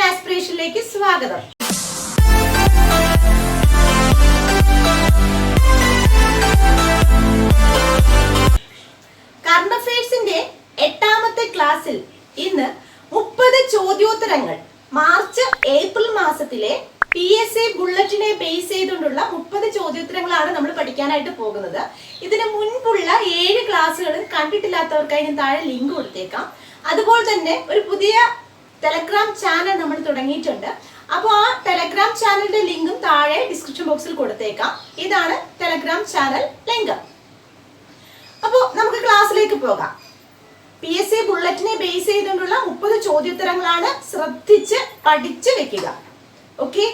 Edu.Aspirationലേക്ക് സ്വാഗതം. കറണ്ട് അഫയേഴ്സിന്റെ 8ാമത്തെ ക്ലാസ്സിൽ ഇന്ന് 30 ചോദ്യോത്തരങ്ങൾ മാർച്ച് ഏപ്രിൽ മാസത്തിലെ PSC ബുള്ളറ്റിനെ ബേസ് ചെയ്തുകൊണ്ടുള്ള 30 ചോദ്യോത്തരങ്ങളാണ് നമ്മൾ പഠിക്കാനായിട്ട് പോകുന്നത്. ഇതിന് മുൻപുള്ള 7 ക്ലാസ്സുകളും കണ്ടിട്ടില്ലാത്തവർക്കായി ഞാൻ താഴെ ലിങ്ക് കൊടുത്തേക്കാം. അതുപോലെ തന്നെ ഒരു പുതിയ ടെലഗ്രാം ചാനൽ നമ്മൾ തുടങ്ങിയിട്ടുണ്ട്. അപ്പോൾ ആ ടെലഗ്രാം ചാനലിന്റെ ലിങ്കും താഴെ ഡിസ്ക്രിപ്ഷൻ ബോക്സിൽ കൊടുത്തേക്കാം. ഇതാണ് ടെലഗ്രാം ചാനൽ ലിങ്ക്. അപ്പോൾ നമുക്ക് ക്ലാസ്സിലേക്ക് പോകാം. PSC ബുള്ളറ്റിനെ ബേസ് ചെയ്തുകൊണ്ടുള്ള 30 ചോദ്യോത്തരങ്ങളാണ്. ശ്രദ്ധിച്ച് പഠിച്ച് വെക്കുക. ഓക്കെ,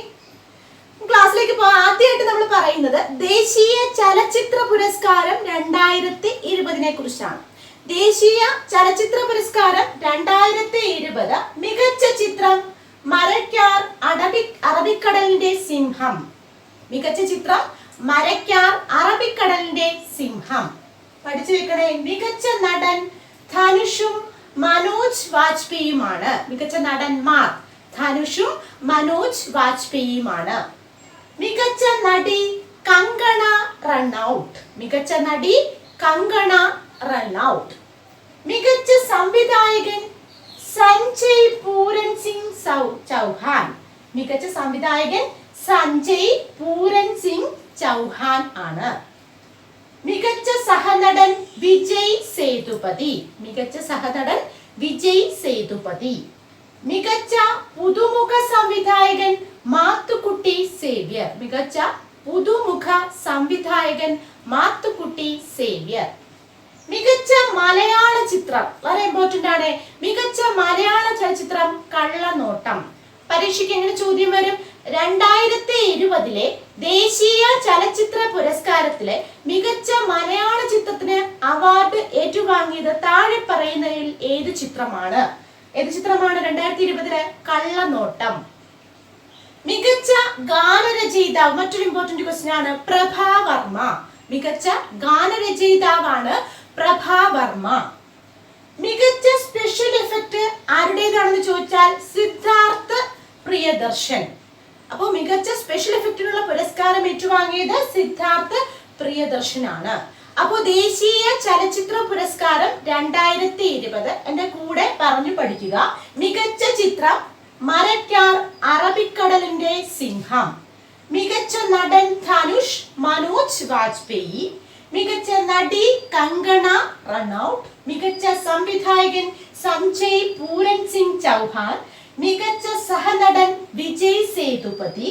ക്ലാസ്സിലേക്ക് പോകാം. ആദ്യമായിട്ട് നമ്മൾ പറയുന്നത് ദേശീയ ചലച്ചിത്ര പുരസ്കാരം 2020 കുറിച്ചാണ്. ദേശീയ ചലച്ചിത്ര പുരസ്കാരം 2020 മികച്ച ചിത്രം മരക്കാർ അറബിക്കടലിന്റെ സിംഹം. മികച്ച ചിത്രം മരക്കാർ അറബിക്കടലിന്റെ സിംഹം. പഠിച്ചു വെക്കണേ. മികച്ച നടൻ ധനുഷും മനോജ് വാജ്പേയിയുമാണ്. മികച്ച നടന്മാർ ധനുഷും മനോജ് വാജ്പേയിയുമാണ്. മികച്ച നടി കങ്കണ റൺഔട്ട്. മികച്ച നടി കങ്കണ റൺഔട്ട്. മികച്ച സംവിധായകൻ സഞ്ജയ് പൂരൻ സിംഗ് ചൗഹാൻ. മികച്ച സംവിധായകൻ സഞ്ജയ് പൂരൻ സിംഗ് ചൗഹാൻ ആണ്. മികച്ച സഹനടൻ വിജയ് സേതുപതി. മികച്ച സഹനടൻ വിജയ് സേതുപതി. മികച്ച പുതുമുഖ സംവിധായകൻ മാത്തുക്കുട്ടി സേവ്യർ. മികച്ച പുതുമുഖ സംവിധായകൻ മാത്തുക്കുട്ടി സേവ്യർ. മികച്ച മലയാള ചിത്രം വളരെ ഇമ്പോർട്ടന്റ് ആണ്. മികച്ച മലയാള ചലച്ചിത്രം കള്ളനോട്ടം. പരീക്ഷയ്ക്ക് എങ്ങനെ ചോദ്യം വരും? 2020 ദേശീയ ചലച്ചിത്ര പുരസ്കാരത്തിലെ മികച്ച മലയാള ചിത്രത്തിന് അവാർഡ് ഏറ്റുവാങ്ങിയത് താഴെ പറയുന്നതിൽ ഏത് ചിത്രമാണ്? ഏത് ചിത്രമാണ് 2020 കള്ളനോട്ടം? മികച്ച ഗാനരചയിതാവ് മറ്റൊരു ഇമ്പോർട്ടന്റ് ക്വസ്റ്റ്യൻ ആണ്. പ്രഭാവർമ്മ. മികച്ച ഗാനരചയിതാവാണ് പ്രഭാവർമ്മ. മികച്ച സ്പെഷ്യൽ എഫക്ട് ആരുടേതാണെന്ന് ചോദിച്ചാൽ സിദ്ധാർത്ഥ് പ്രിയദർശൻ. അപ്പോൾ മികച്ച സ്പെഷ്യൽ എഫക്റ്റിനുള്ള പുരസ്കാരം ഏറ്റുവാങ്ങിയത് സിദ്ധാർത്ഥ് പ്രിയദർശനാണ്. അപ്പോൾ ദേശീയ ചലച്ചിത്ര പുരസ്കാരം 2020 എന്റെ കൂടെ പറഞ്ഞു പഠിക്കുക. മികച്ച ചിത്രം മരക്കാർ അറബിക്കടലിന്റെ സിംഹം. മികച്ച നടൻ ധനുഷ് മനോജ് വാജ്പേയി. മികച്ച നടി കങ്കണ റൺഔട്ട്. മികച്ച സംവിധായകൻ സഞ്ജയ് പൂരൻ സിംഗ് ചൗഹാൻ. മികച്ച സഹനടൻ വിജയ് സേതുപതി.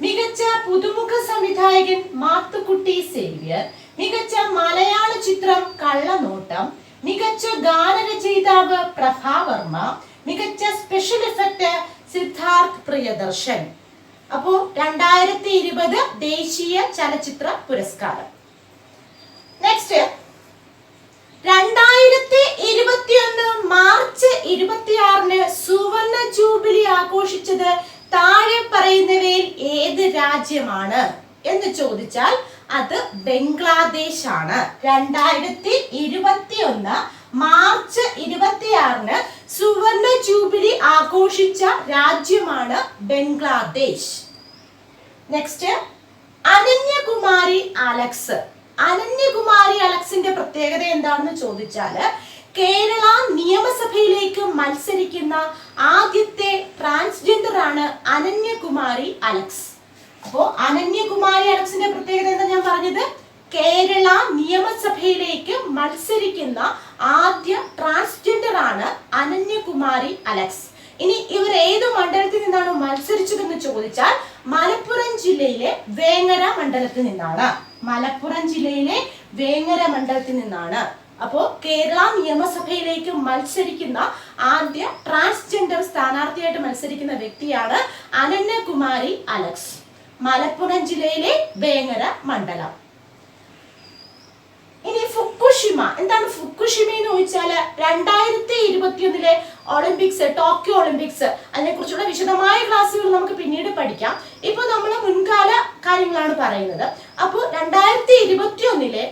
മികച്ച പുതുമുഖ സംവിധായകൻ മാത്തുക്കുട്ടി സേവ്യർ. മികച്ച മലയാള ചിത്രം കള്ളനോട്ടം. മികച്ച ഗാനരചയിതാവ് പ്രഭാവർമ്മ. മികച്ച സ്പെഷ്യൽ എഫക്ട് സിദ്ധാർത്ഥ് പ്രിയദർശൻ. അപ്പോ 2020 ദേശീയ ചലച്ചിത്ര പുരസ്കാരം. നെക്സ്റ്റ് 2021 മാർച്ച് 26 സുവർണ ജൂബിലി ആഘോഷിച്ചത് താഴെ പറയുന്നവയിൽ ഏത് രാജ്യമാണ് എന്ന് ചോദിച്ചാൽ അത് ബംഗ്ലാദേശ് ആണ്. 2021 മാർച്ച് 26 സുവർണ ജൂബിലി ആഘോഷിച്ച രാജ്യമാണ് ബംഗ്ലാദേശ്. Next Ananyakumari Alex. അനന്യകുമാരി അലക്സിന്റെ പ്രത്യേകത എന്താണെന്ന് ചോദിച്ചാല് കേരള നിയമസഭയിലേക്ക് മത്സരിക്കുന്ന ആദ്യത്തെ ട്രാൻസ്ജെൻഡർ ആണ് അനന്യകുമാരി അലക്സ്. അപ്പോ അനന്യകുമാരി അലക്സിന്റെ പ്രത്യേകത എന്താ ഞാൻ പറഞ്ഞത്? കേരള നിയമസഭയിലേക്ക് മത്സരിക്കുന്ന ആദ്യ ട്രാൻസ്ജെൻഡർ ആണ് അനന്യകുമാരി അലക്സ്. ഇനി ഇവർ ഏത് മണ്ഡലത്തിൽ നിന്നാണ് മത്സരിച്ചതെന്ന് ചോദിച്ചാൽ മലപ്പുറം ജില്ലയിലെ വേങ്ങര മണ്ഡലത്തിൽ നിന്നാണ്. മലപ്പുറം ജില്ലയിലെ വേങ്ങര മണ്ഡലത്തിൽ നിന്നാണ്. അപ്പോ കേരള നിയമസഭയിലേക്ക് മത്സരിക്കുന്ന ആദ്യ ട്രാൻസ്ജെൻഡർ സ്ഥാനാർത്ഥിയായിട്ട് മത്സരിക്കുന്ന വ്യക്തിയാണ് അനന്യകുമാരി അലക്സ്. മലപ്പുറം ജില്ലയിലെ വേങ്ങര മണ്ഡലം. ഇനി ഫുക്കുഷിമ. എന്താണ് ഫുക്കുഷിമ എന്ന് ചോദിച്ചാൽ 2021 ഒളിമ്പിക്സ്, ടോക്കിയോ ഒളിമ്പിക്സ്, അതിനെ കുറിച്ചുള്ള വിശദമായ ക്ലാസ്സുകൾ നമുക്ക് പിന്നീട് പഠിക്കാം. ഇപ്പൊ നമ്മൾ മുൻകാല കാര്യങ്ങളാണ് പറയുന്നത്. അപ്പോൾ 2021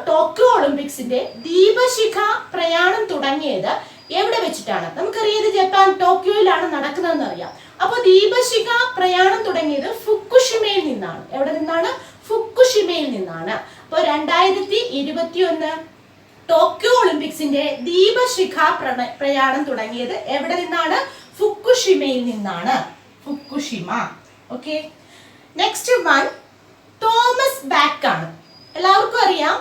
ടോക്കിയോ ഒളിമ്പിക്സിന്റെ ദീപശിഖ പ്രയാണം തുടങ്ങിയത് എവിടെ വെച്ചിട്ടാണ്? നമുക്കറിയാം ഇത് ജപ്പാൻ ടോക്കിയോയിലാണ് നടക്കുന്നതെന്ന് അറിയാം. അപ്പൊ ദീപശിഖ പ്രയാണം തുടങ്ങിയത് ഫുക്കുഷിമയിൽ നിന്നാണ്. എവിടെ നിന്നാണ്? ഫുക്കുഷിമയിൽ നിന്നാണ്. അപ്പൊ 2021 ടോക്കിയോ ഒളിമ്പിക്സിന്റെ ദീപശിഖ പ്രയാണം തുടങ്ങിയത് എവിടെ നിന്നാണ്? ഫുക്കുഷിമയിൽ നിന്നാണ്. Fukushima. Okay. Next one Thomas back ആണ്. എല്ലാവർക്കും അറിയാം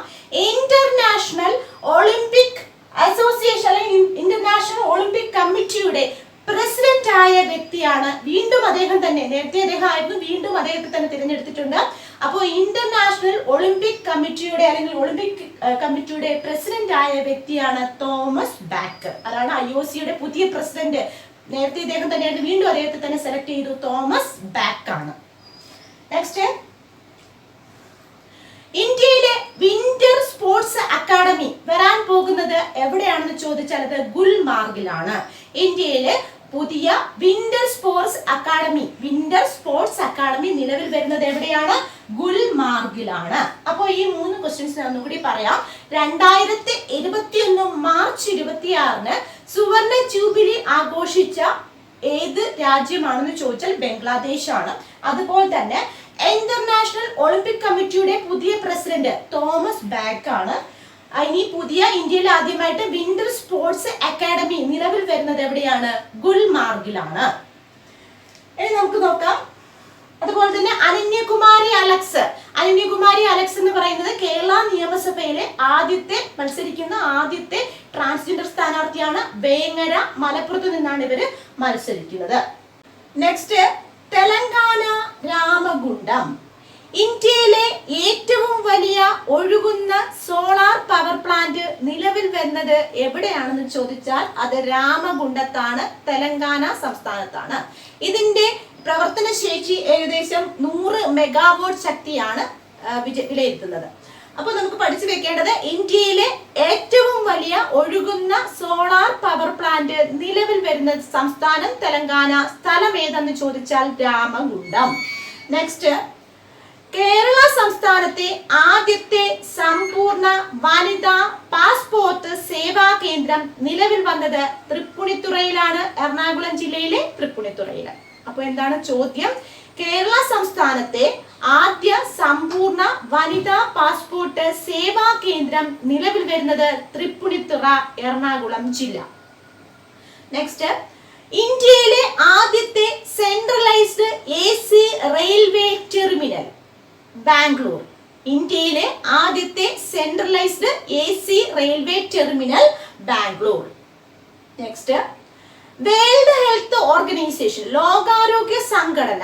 ഇന്റർനാഷണൽ ഒളിമ്പിക് അസോസിയേഷൻ അല്ലെങ്കിൽ ഇന്റർനാഷണൽ ഒളിമ്പിക് കമ്മിറ്റിയുടെ പ്രസിഡന്റ് ആയ വ്യക്തിയാണ്. വീണ്ടും അദ്ദേഹം തന്നെ, നേരത്തെ അദ്ദേഹം ആയിരുന്നു, വീണ്ടും അദ്ദേഹത്തെ തന്നെ തിരഞ്ഞെടുത്തിട്ടുണ്ട്. അപ്പോൾ ഇന്റർനാഷണൽ ഒളിമ്പിക് കമ്മിറ്റിയുടെ അല്ലെങ്കിൽ ഒളിമ്പിക് കമ്മിറ്റിയുടെ പ്രസിഡന്റ് ആയ വ്യക്തിയാണ് തോമസ് ബാക്ക്. അതാണ് IOCയുടെ പുതിയ പ്രസിഡന്റ്. നേരത്തെ ഇദ്ദേഹം തന്നെയാണ്, വീണ്ടും അദ്ദേഹത്തെ തന്നെ സെലക്ട് ചെയ്തു. തോമസ് ബാക്ക് ആണ്. നെക്സ്റ്റ്, ഇന്ത്യയിലെ വിന്റർ സ്പോർട്സ് അക്കാദമി വരാൻ പോകുന്നത് എവിടെയാണെന്ന് ചോദിച്ചാൽ അത് ഗുൽമാർഗിലാണ്. ഇന്ത്യയിലെ പുതിയ വിന്റർ സ്പോർട്സ് അക്കാദമി നിലവിൽ വരുന്നത് എവിടെയാണ്? ഗുൽമാർഗിലാണ്. അപ്പൊ ഈ 3 ക്വസ്റ്റ്യൻസ് ഒന്നുകൂടി പറയാം. 2021 മാർച്ച് 26 സുവർണ ജൂബിലി ആഘോഷിച്ച ഏത് രാജ്യമാണെന്ന് ചോദിച്ചാൽ ബംഗ്ലാദേശ് ആണ്. അതുപോലെ തന്നെ ഇന്റർനാഷണൽ ഒളിമ്പിക് കമ്മിറ്റിയുടെ പുതിയ പ്രസിഡന്റ് തോമസ് ബാക്ക് ആണ്. ഇനി പുതിയ ഇന്ത്യയിൽ ആദ്യമായിട്ട് വിന്റർ സ്പോർട്സ് അക്കാദമി നിലവിൽ വരുന്നത് എവിടെയാണ്? ഗുൽമാർഗിലാണ്. ഇനി നമുക്ക് നോക്കാം. അതുപോലെ തന്നെ അനന്യകുമാരി അലക്സ് എന്ന് പറയുന്നത് കേരള നിയമസഭയിലെ മത്സരിക്കുന്ന ആദ്യത്തെ ട്രാൻസ്ജെൻഡർ സ്ഥാനാർത്ഥിയാണ്. വേങ്ങര, മലപ്പുറത്ത് നിന്നാണ് ഇവര് മത്സരിക്കുന്നത്. നെക്സ്റ്റ്, തെലങ്കാന രാമഗുണ്ടം. ഇന്ത്യയിലെ ഏറ്റവും വലിയ ഒഴുകുന്ന സോളാർ പവർ പ്ലാന്റ് നിലവിൽ വരുന്നത് എവിടെയാണെന്ന് ചോദിച്ചാൽ അത് രാമഗുണ്ടത്താണ്, തെലങ്കാന സംസ്ഥാനത്താണ്. ഇതിന്റെ പ്രവർത്തന ശേഷി ഏകദേശം 100 മെഗാവാട്ട് ശക്തിയാണ് വിലയിരുത്തുന്നത്. അപ്പൊ നമുക്ക് പഠിച്ചു വെക്കേണ്ടത് ഇന്ത്യയിലെ ഏറ്റവും വലിയ ഒഴുകുന്ന സോളാർ പവർ പ്ലാന്റ് നിലവിൽ വരുന്ന സംസ്ഥാനം തെലങ്കാന. സ്ഥലം ഏതെന്ന് ചോദിച്ചാൽ രാമഗുണ്ടം. നെക്സ്റ്റ്, കേരള സംസ്ഥാനത്തെ ആദ്യത്തെ സമ്പൂർണ്ണ വനിതാ പാസ്പോർട്ട് സേവാ കേന്ദ്രം നിലവിൽ വന്നത് തൃപ്പൂണിത്തുറയിലാണ്, എറണാകുളം ജില്ലയിലെ തൃപ്പൂണിത്തുറയിൽ. അപ്പൊ എന്താണ് ചോദ്യം? കേരള സംസ്ഥാനത്തെ ആദ്യ സമ്പൂർണ്ണ വനിതാ പാസ്പോർട്ട് സേവാ കേന്ദ്രം നിലവിൽ വരുന്നത് തൃപ്പൂണിത്തുറ, എറണാകുളം ജില്ല. നെക്സ്റ്റ്, ഇന്ത്യയിലെ ആദ്യത്തെ centralised AC railway terminal Bangalore. ഇന്ത്യയിലെ ആദ്യത്തെ centralised AC railway terminal Bangalore. Next, world Health organisation, ലോകാരോഗ്യ സംഘടന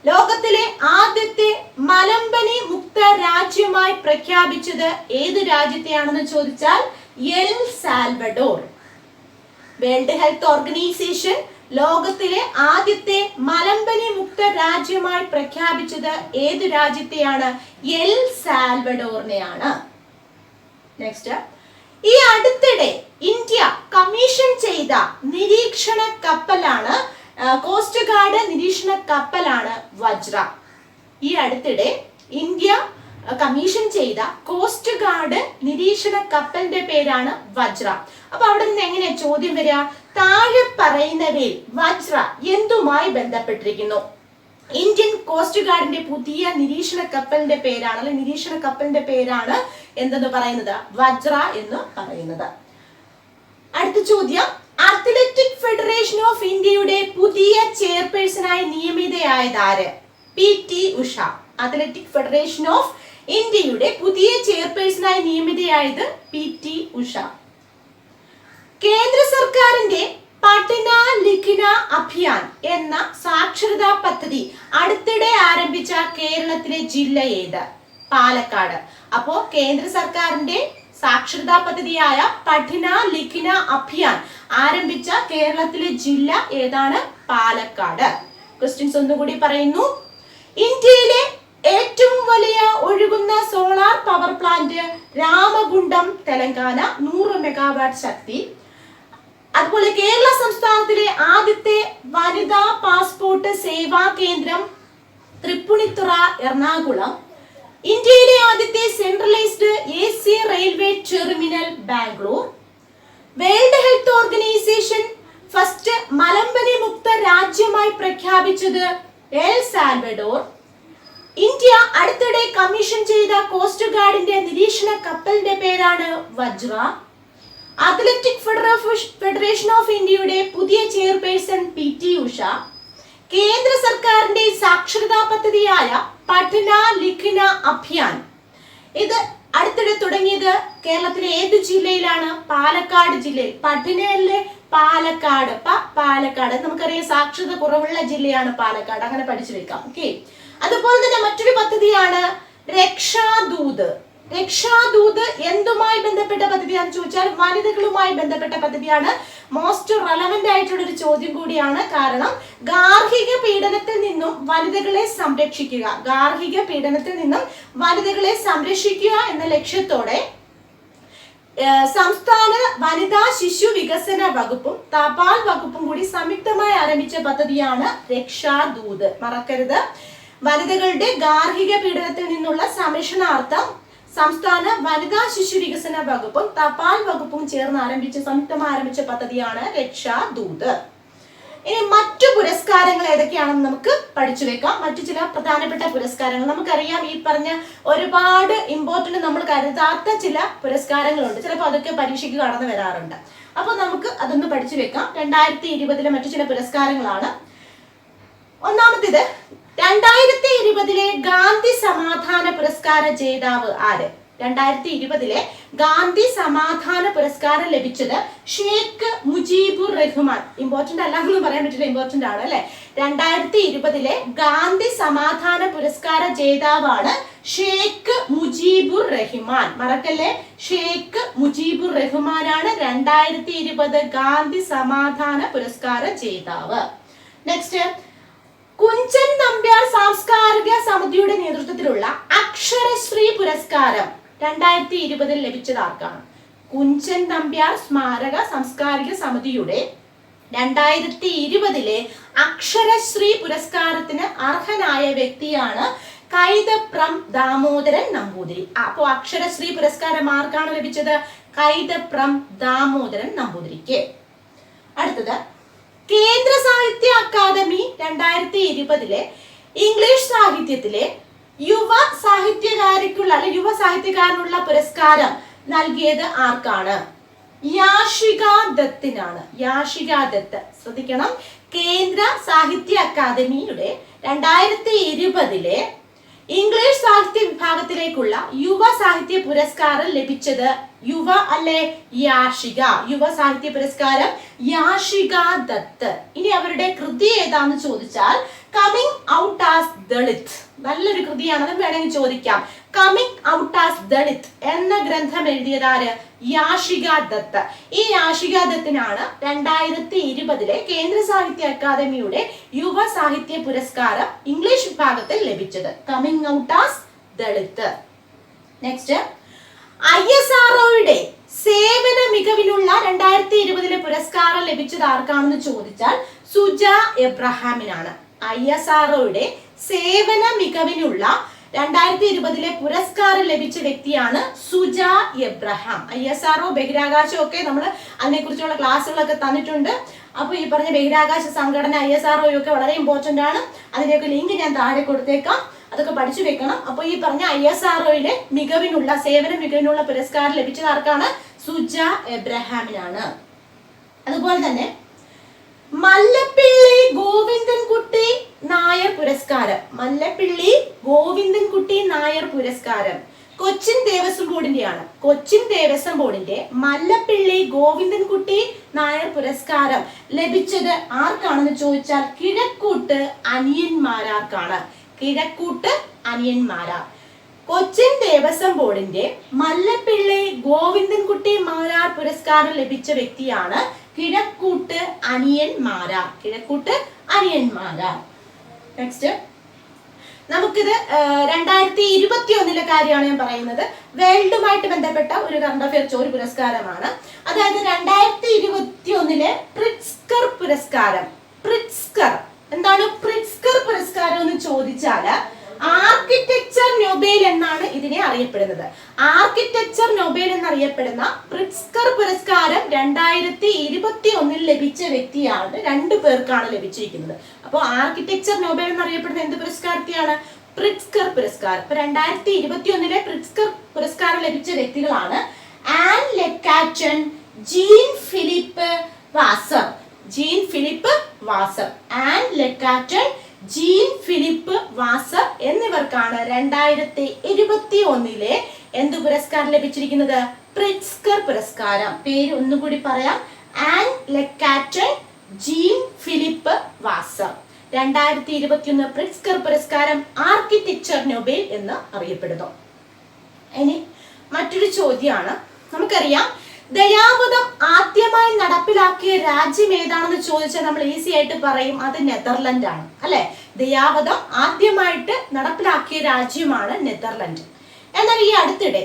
ലോകത്തിലെ ആദ്യത്തെ മലമ്പനി മുക്ത രാജ്യമായി പ്രഖ്യാപിച്ചത് ഏത് രാജ്യത്തെയാണെന്ന് ചോദിച്ചാൽ El Salvador. World Health organisation ലോകത്തിലെ ആദ്യത്തെ മലമ്പനി മുക്ത രാജ്യമായി പ്രഖ്യാപിച്ചത് ഏത് രാജ്യത്തെയാണ്? എൽ സാൽവഡോറിനെയാണ്. നെക്സ്റ്റ്, ഈ അടുത്തിടെ ഇന്ത്യ കമ്മീഷൻ ചെയ്ത നിരീക്ഷണ കപ്പലാണ്, കോസ്റ്റ് ഗാർഡ് നിരീക്ഷണ കപ്പലാണ് വജ്ര. ഈ അടുത്തിടെ ഇന്ത്യ കമ്മീഷൻ ചെയ്ത കോസ്റ്റ് ഗാർഡ് നിരീക്ഷണ കപ്പലിന്റെ പേരാണ് വജ്ര. അപ്പൊ അവിടെ നിന്ന് എങ്ങനെയാ ചോദ്യം വരിക? താഴെ പറയുന്നവയിൽ വജ്ര എന്തുമായി ബന്ധപ്പെട്ടിരിക്കുന്നു? ഇന്ത്യൻ കോസ്റ്റ് ഗാർഡിന്റെ പുതിയ നിരീക്ഷണ കപ്പലിന്റെ പേരാണ്, അല്ലെങ്കിൽ നിരീക്ഷണ കപ്പലിന്റെ പേരാണ് എന്തെന്ന് പറയുന്നത്? വജ്ര എന്ന് പറയുന്നത്. അടുത്ത ചോദ്യം, അത്ലറ്റിക് ഫെഡറേഷൻ ഓഫ് ഇന്ത്യയുടെ പുതിയ ചെയർപേഴ്സണായി നിയമിതയായത് ആര്? PT Usha. Athletic federation of ഇന്ത്യയുടെ പുതിയ ചെയർപേഴ്സണായി നിയമിതയായത് PT ഉഷ. കേന്ദ്ര സർക്കാരിന്റെ പഠന ലിഖന അഭിയാൻ എന്ന സാക്ഷരതാ പദ്ധതി അടുത്തിടെ ആരംഭിച്ച കേരളത്തിലെ ജില്ല ഏത്? പാലക്കാട്. അപ്പോ കേന്ദ്ര സർക്കാരിന്റെ സാക്ഷരതാ പദ്ധതിയായ പഠന ലിഖന അഭിയാൻ ആരംഭിച്ച കേരളത്തിലെ ജില്ല ഏതാണ്? പാലക്കാട്. ക്വസ്റ്റ്യൻസ് ഒന്നുകൂടി പറയുന്നു. ഇന്ത്യയിലെ ഏറ്റവും വലിയ ഒഴുകുന്ന solar power plant Ramagundam, Telangana, 100 megawatt ശക്തി. അതുപോലെ കേരള സംസ്ഥാനത്തിലെ ആദ്യത്തെ വനിതാ പാസ്പോർട്ട് സേവാ കേന്ദ്രം തൃപ്പൂണിത്തുറ, എറണാകുളം. ഇന്ത്യയിലെ ആദ്യത്തെ centralised AC railway terminal Bangalore. World Health Organization first മലമ്പനി മുക്ത രാജ്യമായി പ്രഖ്യാപിച്ചത് എൽ സാൽവഡോർ. ഇന്ത്യ അടുത്തിടെ കമ്മീഷൻ ചെയ്ത കോസ്റ്റ് ഗാർഡിന്റെ നിരീക്ഷണ കപ്പലിന്റെ പേരാണ് വജ്ര. അത്ലറ്റിക് ഫെഡറേഷൻ ഓഫ് ഇന്ത്യയുടെ പുതിയ ചെയർപേഴ്സൺ PT ഉഷ. കേന്ദ്ര സർക്കാരിന്റെ സാക്ഷരതാ പദ്ധതിയായ പഠന ലിഖന അഭിയാൻ ഇത് അടുത്തിടെ തുടങ്ങിയത് കേരളത്തിലെ ഏത് ജില്ലയിലാണ്? പാലക്കാട് ജില്ലയിൽ. പഠനയിലെ പാലക്കാട് പാലക്കാട് നമുക്കറിയാം സാക്ഷരത കുറവുള്ള ജില്ലയാണ് പാലക്കാട്, അങ്ങനെ പഠിച്ചു വെക്കാം. ഓക്കെ. അതുപോലെ തന്നെ മറ്റൊരു പദ്ധതിയാണ് രക്ഷാദൂത്. രക്ഷാദൂത് എന്തുമായി ബന്ധപ്പെട്ട പദ്ധതിയാണെന്ന് ചോദിച്ചാൽ വനിതകളുമായി ബന്ധപ്പെട്ട പദ്ധതിയാണ്. മോസ്റ്റ് റെലവന്റ് ആയിട്ടുള്ള ഒരു ചോദ്യം കൂടിയാണ്. കാരണം ഗാർഹിക പീഡനത്തിൽ നിന്നും വനിതകളെ സംരക്ഷിക്കുക, ഗാർഹിക പീഡനത്തിൽ നിന്നും വനിതകളെ സംരക്ഷിക്കുക എന്ന ലക്ഷ്യത്തോടെ സംസ്ഥാന വനിതാ ശിശു വികസന വകുപ്പും തപാൽ വകുപ്പും കൂടി സംയുക്തമായി ആരംഭിച്ച പദ്ധതിയാണ് രക്ഷാദൂത്. മറക്കരുത്. വനിതകളുടെ ഗാർഹിക പീഡനത്തിൽ നിന്നുള്ള സംരക്ഷണാർത്ഥം സംസ്ഥാന വനിതാ ശിശു വികസന വകുപ്പും തപാൽ വകുപ്പും ചേർന്ന് സംയുക്തമായി ആരംഭിച്ച പദ്ധതിയാണ് രക്ഷാദൂത്. ഇനി മറ്റു പുരസ്കാരങ്ങൾ ഏതൊക്കെയാണെന്ന് നമുക്ക് പഠിച്ചു വെക്കാം. മറ്റു ചില പ്രധാനപ്പെട്ട പുരസ്കാരങ്ങൾ നമുക്കറിയാം. ഈ പറഞ്ഞ ഒരുപാട് ഇമ്പോർട്ടന്റ് നമ്മൾ കരുതാത്ത ചില പുരസ്കാരങ്ങളുണ്ട്. ചിലപ്പോൾ അതൊക്കെ പരീക്ഷയ്ക്ക് കടന്നു വരാറുണ്ട്. അപ്പോൾ നമുക്ക് അതൊന്ന് പഠിച്ചു വെക്കാം. 2020 മറ്റു ചില പുരസ്കാരങ്ങളാണ്. ഒന്നാമത്തേത് 2020 ഗാന്ധി സമാധാന പുരസ്കാര ജേതാവ് ആര്? 2020 ഗാന്ധി സമാധാന പുരസ്കാരം ലഭിച്ചത് ഷേഖ് മുജീബുർ റഹ്മാൻ. ഇമ്പോർട്ടന്റ് അല്ല എന്ന് പറയാൻ പറ്റില്ല, ഇമ്പോർട്ടന്റ് ആണ് അല്ലെ. 2020 ഗാന്ധി സമാധാന പുരസ്കാര ജേതാവാണ് ഷേഖ് മുജീബുർ റഹ്മാൻ. മറക്കല്ലേ, ഷേഖ് മുജീബുർ റഹ്മാനാണ് 2020 ഗാന്ധി സമാധാന പുരസ്കാര ജേതാവ്. നെക്സ്റ്റ്, കുഞ്ചൻ നമ്പ്യാർ സാംസ്കാരിക സമിതിയുടെ നേതൃത്വത്തിലുള്ള അക്ഷരശ്രീ പുരസ്കാരം 2020 ലഭിച്ചത് ആർക്കാണ്? കുഞ്ചൻ നമ്പ്യാർ സ്മാരക സാംസ്കാരിക സമിതിയുടെ 2020 അക്ഷരശ്രീ പുരസ്കാരത്തിന് അർഹനായ വ്യക്തിയാണ് കൈതപ്രം ദാമോദരൻ നമ്പൂതിരി. അപ്പോൾ അക്ഷരശ്രീ പുരസ്കാരം ആർക്കാണ് ലഭിച്ചത്? കൈതപ്രം ദാമോദരൻ നമ്പൂതിരിക്ക്. അടുത്തത്, കേന്ദ്ര സാഹിത്യ അക്കാദമി 2020 ഇംഗ്ലീഷ് സാഹിത്യത്തിലെ യുവ സാഹിത്യകാരനുള്ള പുരസ്കാരം നൽകിയത് ആർക്കാണ്? യാഷിക ദത്തിനാണ്. യാഷിക ദത്ത്. ശ്രദ്ധിക്കണം, കേന്ദ്ര സാഹിത്യ അക്കാദമിയുടെ 2020 ഇംഗ്ലീഷ് സാഹിത്യ വിഭാഗത്തിലേക്കുള്ള യുവ സാഹിത്യ പുരസ്കാരം ലഭിച്ചത് യുവ അല്ലെ യാഷിക. യുവ സാഹിത്യ പുരസ്കാരം യാഷിക ദത്ത്. ഇനി അവരുടെ കൃതി ഏതാന്ന് ചോദിച്ചാൽ കമ്മിങ് ഔട്ട് ആസ് ദളിത്. നല്ലൊരു കൃതിയാണെന്ന് വേണമെങ്കിൽ ചോദിക്കാം. കമ്മിങ് ഔട്ട് ആസ് ദളിത് എന്ന ഗ്രന്ഥം എഴുതിയതാര്? യാഷിക ദത്ത്. ഈ യാഷിക ദത്തിനാണ് 2020 കേന്ദ്ര സാഹിത്യ അക്കാദമിയുടെ യുവ സാഹിത്യ പുരസ്കാരം ഇംഗ്ലീഷ് വിഭാഗത്തിൽ ലഭിച്ചത്. Coming out as Dalit. Next, ISROയുടെ സേവന മികവിനുള്ള 2020 പുരസ്കാരം ലഭിച്ചത് ആർക്കാണെന്ന് ചോദിച്ചാൽ സുജ എബ്രഹാമിനാണ്. ISROയുടെ സേവന മികവിനുള്ള 2020 പുരസ്കാരം ലഭിച്ച വ്യക്തിയാണ് സുജ എബ്രഹാം. ISRO ബഹിരാകാശം ഒക്കെ നമ്മൾ അതിനെക്കുറിച്ചുള്ള ക്ലാസ്സുകളൊക്കെ തന്നിട്ടുണ്ട്. അപ്പോൾ ഈ പറഞ്ഞ ബഹിരാകാശ സംഘടന ISRO ഒക്കെ വളരെ ഇമ്പോർട്ടന്റ് ആണ്. അതിൻ്റെയൊക്കെ ലിങ്ക് ഞാൻ താഴെ കൊടുത്തേക്കാം, അതൊക്കെ പഠിച്ചു വെക്കണം. അപ്പോൾ ഈ പറഞ്ഞ ISROയിലെ സേവന മികവിനുള്ള പുരസ്കാരം ലഭിച്ചത് ആർക്കാണ്? സുജ എബ്രഹാമിനാണ്. അതുപോലെ തന്നെ മല്ലപ്പിള്ളി ഗോവിന്ദൻകുട്ടി നായർ പുരസ്കാരം. മല്ലപ്പിള്ളി ഗോവിന്ദൻകുട്ടി നായർ പുരസ്കാരം കൊച്ചിൻ ദേവസ്വം ബോർഡിന്റെയാണ്. കൊച്ചിൻ ദേവസ്വം ബോർഡിന്റെ മല്ലപ്പിള്ളി ഗോവിന്ദൻകുട്ടി നായർ പുരസ്കാരം ലഭിച്ചത് ആർക്കാണെന്ന് ചോദിച്ചാൽ കിഴക്കൂട്ട് അനിയന്മാരാർക്കാണ്. കിഴക്കൂട്ട് അനിയന്മാരാർ. കൊച്ചിൻ ദേവസ്വം ബോർഡിന്റെ മല്ലപ്പിള്ളി ഗോവിന്ദൻകുട്ടി നായർ പുരസ്കാരം ലഭിച്ച വ്യക്തിയാണ് കിഴക്കൂട്ട് അനിയന്മാരാർ. കിഴക്കൂട്ട് അനിയന്മാരാർ. നെക്സ്റ്റ്, നമുക്കിത് 2021 കാര്യമാണ് ഞാൻ പറയുന്നത്. വേൾഡുമായിട്ട് ബന്ധപ്പെട്ട ഒരു കറണ്ട് അഫയർ ഒരു പുരസ്കാരമാണ്. അതായത് 2021 പ്രിറ്റ്സ്കർ പുരസ്കാരം. പ്രിറ്റ്സ്കർ എന്താണ്? പ്രിറ്റ്സ്കർ പുരസ്കാരം എന്ന് ചോദിച്ചാൽ ആർക്കിടെക്ചർ നൊബേൽ എന്നാണ് ഇതിനെ അറിയപ്പെടുന്നത്. ആർക്കിടെക്ചർ നൊബേൽ എന്നറിയപ്പെടുന്ന പ്രിറ്റ്സ്കർ പുരസ്കാരം 2021 ലഭിച്ച വ്യക്തിയാണ്. 2 പേർക്കാണ് ലഭിച്ചിരിക്കുന്നത്. അപ്പോൾ ആർക്കിടെക്ചർ നൊബേൽ എന്നറിയപ്പെടുന്ന എന്ത് പുരസ്കാരത്തെയാണ്? പ്രിറ്റ്സ്കർ പുരസ്കാരം. അപ്പൊ 2021 പ്രിറ്റ്സ്കർ പുരസ്കാരം ലഭിച്ച വ്യക്തികളാണ് Anne Lacaton, Jean Philippe Vassal. Jean Philippe Vassal, Anne Lacaton, Jean Philippe Vassal എന്നിവർക്കാണ് 2021 എന്ത് പുരസ്കാരം ലഭിച്ചിരിക്കുന്നത്? പ്രിറ്റ്സ്കർ പുരസ്കാരം. പേര് ഒന്നുകൂടി പറയാം, an Lacaton, Jean Philippe വാസർ. 2021 Pritzker പുരസ്കാരം ആർക്കിടെക്ചർ നൊബേൽ എന്ന് അറിയപ്പെടുന്നു. ഇനി മറ്റൊരു ചോദ്യമാണ്. നമുക്കറിയാം, ദയാവധം ആദ്യമായി നടപ്പിലാക്കിയ രാജ്യം ഏതാണെന്ന് ചോദിച്ചാൽ നമ്മൾ ഈസി ആയിട്ട് പറയും അത് നെതർലൻഡ് ആണ്, അല്ലെ? ദയാവധം ആദ്യമായിട്ട് നടപ്പിലാക്കിയ രാജ്യമാണ് നെതർലൻഡ്. എന്നാൽ ഈ അടുത്തിടെ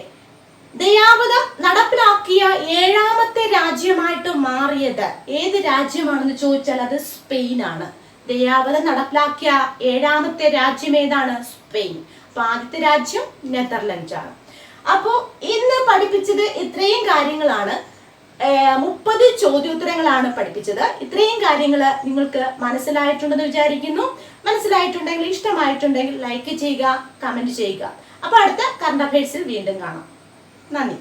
ദയാവധം നടപ്പിലാക്കിയ 7ാമത്തെ രാജ്യമായിട്ട് മാറിയത് ഏത് രാജ്യമാണെന്ന് ചോദിച്ചാൽ അത് സ്പെയിൻ ആണ്. ദയാവധം നടപ്പിലാക്കിയ 7ാമത്തെ രാജ്യം ഏതാണ്? സ്പെയിൻ. അപ്പൊ ആദ്യത്തെ രാജ്യം നെതർലൻഡ് ആണ്. അപ്പോ ഇന്ന് പഠിപ്പിച്ചത് ഇത്രയും കാര്യങ്ങളാണ്. 30 ചോദ്യോത്തരങ്ങളാണ് പഠിപ്പിച്ചത്. ഇത്രയും കാര്യങ്ങൾ നിങ്ങൾക്ക് മനസ്സിലായിട്ടുണ്ടെന്ന് വിചാരിക്കുന്നു. മനസ്സിലായിട്ടുണ്ടെങ്കിൽ, ഇഷ്ടമായിട്ടുണ്ടെങ്കിൽ ലൈക്ക് ചെയ്യുക, കമന്റ് ചെയ്യുക. അപ്പൊ അടുത്ത കറണ്ട് അഫയേഴ്സിൽ വീണ്ടും കാണാം. നന്ദി.